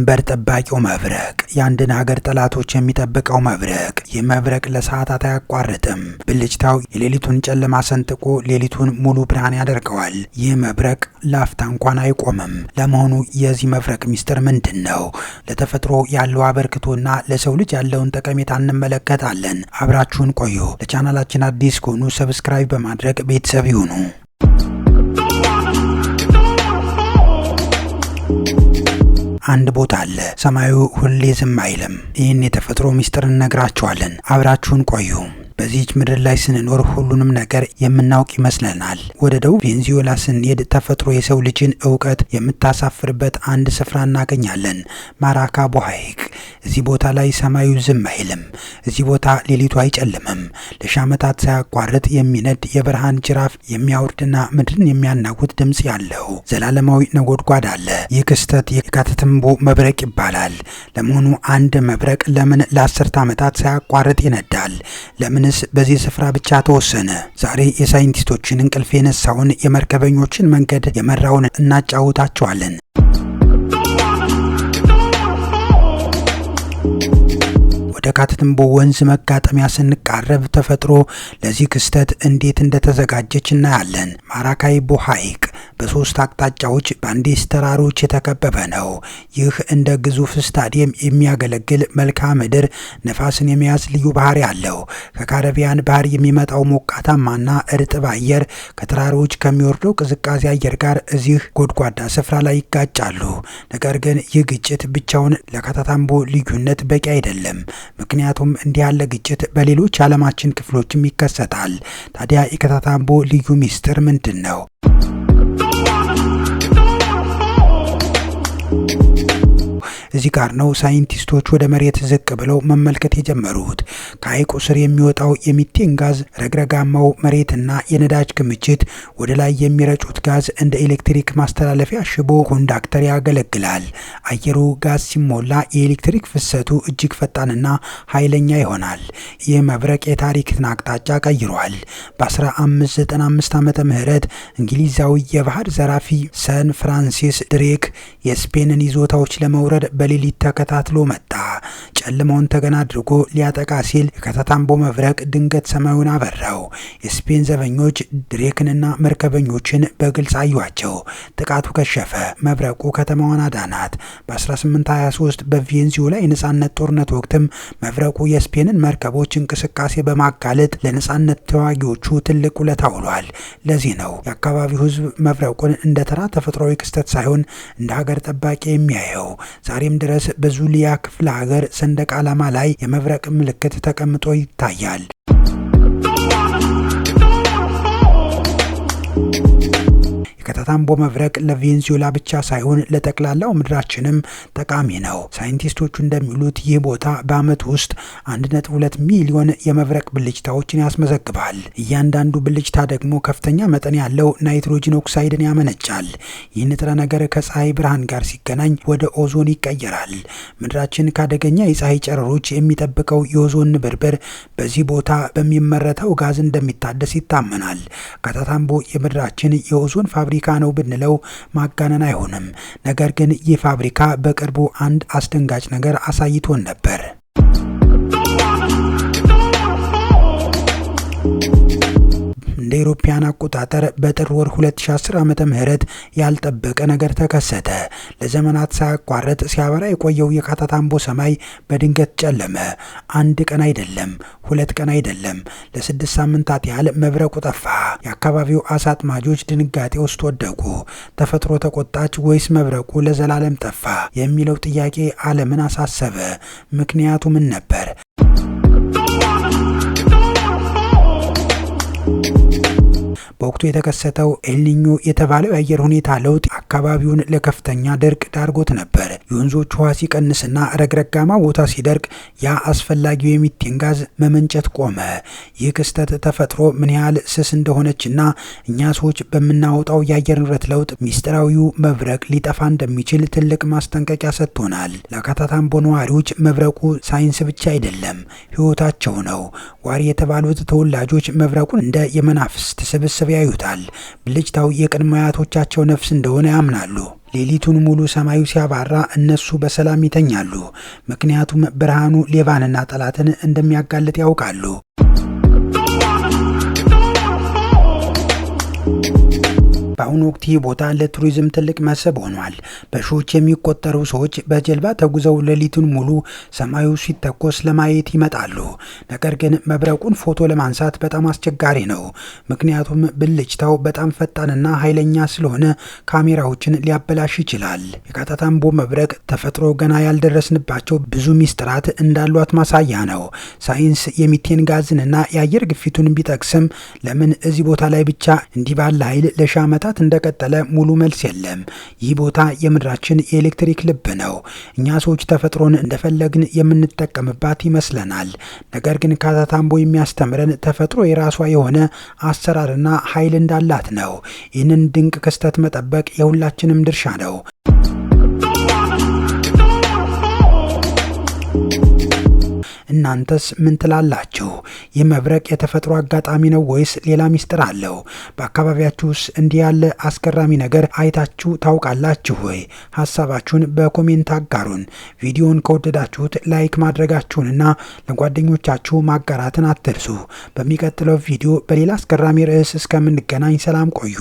ድንበር ጠባቂው መብረቅ፣ የአንድን ሀገር ጠላቶች የሚጠብቀው መብረቅ። ይህ መብረቅ ለሰዓታት አያቋርጥም። ብልጭታው የሌሊቱን ጨለማ ሰንጥቆ ሌሊቱን ሙሉ ብርሃን ያደርገዋል። ይህ መብረቅ ላፍታ እንኳን አይቆምም። ለመሆኑ የዚህ መብረቅ ሚስጥር ምንድን ነው? ለተፈጥሮ ያለው አበርክቶና ለሰው ልጅ ያለውን ጠቀሜታ እንመለከታለን። አብራችሁን ቆዩ። ለቻናላችን አዲስ ከሆኑ ሰብስክራይብ በማድረግ ቤተሰብ ይሁኑ። አንድ ቦታ አለ፣ ሰማዩ ሁሌ ዝም አይልም። ይህን የተፈጥሮ ሚስጥር እንነግራችኋለን። አብራችሁን ቆዩ። በዚህች ምድር ላይ ስንኖር ሁሉንም ነገር የምናውቅ ይመስለናል። ወደ ደቡብ ቬንዙዌላ ስንሄድ ተፈጥሮ የሰው ልጅን እውቀት የምታሳፍርበት አንድ ስፍራ እናገኛለን፣ ማራካቦ ሐይቅ። እዚህ ቦታ ላይ ሰማዩ ዝም አይልም። እዚህ ቦታ ሌሊቱ አይጨልምም። ለሺህ ዓመታት ሳያቋርጥ የሚነድ የብርሃን ጅራፍ የሚያወርድና ምድርን የሚያናውጥ ድምፅ ያለው ዘላለማዊ ነጎድጓድ አለ። ይህ ክስተት የካቲትምቦ መብረቅ ይባላል። ለመሆኑ አንድ መብረቅ ለምን ለ10 ዓመታት ሳያቋርጥ ይነዳል? ለምንስ በዚህ ስፍራ ብቻ ተወሰነ? ዛሬ የሳይንቲስቶችን እንቅልፍ የነሳውን የመርከበኞችን መንገድ የመራውን እናጫውታቸዋለን። ወደ ካቲትምቦ ወንዝ መጋጠሚያ ስንቃረብ ተፈጥሮ ለዚህ ክስተት እንዴት እንደተዘጋጀች እናያለን። ማራካይቦ ሐይቅ በሶስት አቅጣጫዎች በአንዲስ ተራሮች የተከበበ ነው። ይህ እንደ ግዙፍ ስታዲየም የሚያገለግል መልክዓ ምድር ነፋስን የመያዝ ልዩ ባህሪ አለው። ከካረቢያን ባህር የሚመጣው ሞቃታማና እርጥብ አየር ከተራሮች ከሚወርደው ቅዝቃዜ አየር ጋር እዚህ ጎድጓዳ ስፍራ ላይ ይጋጫሉ። ነገር ግን ይህ ግጭት ብቻውን ለካታታምቦ ልዩነት በቂ አይደለም። ምክንያቱም እንዲህ ያለ ግጭት በሌሎች ዓለማችን ክፍሎችም ይከሰታል። ታዲያ የካታታምቦ ልዩ ሚስጥር ምንድን ነው? እዚህ ጋር ነው ሳይንቲስቶች ወደ መሬት ዝቅ ብለው መመልከት የጀመሩት። ከሐይቁ ስር የሚወጣው የሚቴን ጋዝ፣ ረግረጋማው መሬትና የነዳጅ ክምችት ወደ ላይ የሚረጩት ጋዝ እንደ ኤሌክትሪክ ማስተላለፊያ ሽቦ ኮንዳክተር ያገለግላል። አየሩ ጋዝ ሲሞላ የኤሌክትሪክ ፍሰቱ እጅግ ፈጣንና ኃይለኛ ይሆናል። ይህ መብረቅ የታሪክን አቅጣጫ ቀይሯል። በ1595 ዓመተ ምህረት እንግሊዛዊ የባህር ዘራፊ ሰን ፍራንሲስ ድሬክ የስፔንን ይዞታዎች ለመውረድ በሌሊት ተከታትሎ መጣ። ጨለማውን ተገና አድርጎ ሊያጠቃ ሲል የካታታምቦ መብረቅ ድንገት ሰማዩን አበራው። የስፔን ዘበኞች ድሬክንና መርከበኞችን በግልጽ አዩአቸው። ጥቃቱ ከሸፈ። መብረቁ ከተማዋን አዳናት። በ1823 በቬንዙዌላ የነጻነት ጦርነት ወቅትም መብረቁ የስፔንን መርከቦች እንቅስቃሴ በማጋለጥ ለነጻነት ተዋጊዎቹ ትልቅ ውለታ ውሏል። ለዚህ ነው የአካባቢው ሕዝብ መብረቁን እንደ ተራ ተፈጥሯዊ ክስተት ሳይሆን እንደ ሀገር ጠባቂ የሚያየው። ዛሬም ድረስ በዙሊያ ክፍለ ሀገር ሰንደቅ ዓላማ ላይ የመብረቅ ምልክት ተቀምጦ ይታያል። የካታታምቦ መብረቅ ለቬንዙዌላ ብቻ ሳይሆን ለጠቅላላው ምድራችንም ጠቃሚ ነው። ሳይንቲስቶቹ እንደሚሉት ይህ ቦታ በዓመት ውስጥ 1.2 ሚሊዮን የመብረቅ ብልጭታዎችን ያስመዘግባል። እያንዳንዱ ብልጭታ ደግሞ ከፍተኛ መጠን ያለው ናይትሮጂን ኦክሳይድን ያመነጫል። ይህ ንጥረ ነገር ከፀሐይ ብርሃን ጋር ሲገናኝ ወደ ኦዞን ይቀየራል። ምድራችን ካደገኛ የፀሐይ ጨረሮች የሚጠብቀው የኦዞን ንብርብር በዚህ ቦታ በሚመረተው ጋዝ እንደሚታደስ ይታመናል። ካታታምቦ የምድራችን የኦዞን ፋብሪካ ነው ብንለው ማጋነን አይሆንም። ነገር ግን ይህ ፋብሪካ በቅርቡ አንድ አስደንጋጭ ነገር አሳይቶን ነበር። እንደ አውሮፓውያን አቆጣጠር በጥር ወር 2010 ዓመተ ምህረት ያልጠበቀ ነገር ተከሰተ። ለዘመናት ሳያቋርጥ ሲያበራ የቆየው የካታታምቦ ሰማይ በድንገት ጨለመ። አንድ ቀን አይደለም፣ 2 ቀን አይደለም፣ ለ6 ሳምንታት ያህል መብረቁ ጠፋ። የአካባቢው አሳ አጥማጆች ድንጋጤ ውስጥ ወደቁ። ተፈጥሮ ተቆጣች ወይስ መብረቁ ለዘላለም ጠፋ የሚለው ጥያቄ ዓለምን አሳሰበ። ምክንያቱ ምን ነበር? በወቅቱ የተከሰተው ኤልኒኞ የተባለው የአየር ሁኔታ ለውጥ አካባቢውን ለከፍተኛ ድርቅ ዳርጎት ነበር። የወንዞች ውሃ ሲቀንስና ረግረጋማ ቦታ ሲደርቅ ያ አስፈላጊው የሚቴን ጋዝ መመንጨት ቆመ። ይህ ክስተት ተፈጥሮ ምን ያህል ስስ እንደሆነችና እኛ ሰዎች በምናወጣው የአየር ንብረት ለውጥ ሚስጥራዊው መብረቅ ሊጠፋ እንደሚችል ትልቅ ማስጠንቀቂያ ሰጥቶናል። ለካታታምቦ ነዋሪዎች መብረቁ ሳይንስ ብቻ አይደለም፣ ሕይወታቸው ነው። ዋሪ የተባሉት ተወላጆች መብረቁን እንደ የመናፍስት ስብስብ ያዩታል። ብልጭታው የቅድመ አያቶቻቸው ነፍስ እንደሆነ ያምናሉ። ሌሊቱን ሙሉ ሰማዩ ሲያባራ እነሱ በሰላም ይተኛሉ። ምክንያቱም ብርሃኑ ሌባንና ጠላትን እንደሚያጋልጥ ያውቃሉ። በአሁኑ ወቅት ይህ ቦታ ለቱሪዝም ትልቅ መስህብ ሆኗል። በሺዎች የሚቆጠሩ ሰዎች በጀልባ ተጉዘው ሌሊቱን ሙሉ ሰማዩ ሲተኮስ ለማየት ይመጣሉ። ነገር ግን መብረቁን ፎቶ ለማንሳት በጣም አስቸጋሪ ነው። ምክንያቱም ብልጭታው በጣም ፈጣንና ኃይለኛ ስለሆነ ካሜራዎችን ሊያበላሽ ይችላል። የካታታምቦ መብረቅ ተፈጥሮ ገና ያልደረስንባቸው ብዙ ሚስጥራት እንዳሏት ማሳያ ነው። ሳይንስ የሚቴን ጋዝንና የአየር ግፊቱን ቢጠቅስም ለምን እዚህ ቦታ ላይ ብቻ እንዲህ ባለ ኃይል ለሺ ዓመታት እንደቀጠለ ሙሉ መልስ የለም። ይህ ቦታ የምድራችን የኤሌክትሪክ ልብ ነው። እኛ ሰዎች ተፈጥሮን እንደፈለግን የምንጠቀምባት ይመስለናል። ነገር ግን ካታታምቦ የሚያስተምረን ተፈጥሮ የራሷ የሆነ አሰራርና ኃይል እንዳላት ነው። ይህንን ድንቅ ክስተት መጠበቅ የሁላችንም ድርሻ ነው። እናንተስ ምን ትላላችሁ? ይህ መብረቅ የተፈጥሮ አጋጣሚ ነው ወይስ ሌላ ሚስጥር አለው? በአካባቢያችሁስ እንዲህ ያለ አስገራሚ ነገር አይታችሁ ታውቃላችሁ ወይ? ሀሳባችሁን በኮሜንት አጋሩን። ቪዲዮን ከወደዳችሁት ላይክ ማድረጋችሁንና ለጓደኞቻችሁ ማጋራትን አትርሱ። በሚቀጥለው ቪዲዮ በሌላ አስገራሚ ርዕስ እስከምንገናኝ ሰላም ቆዩ።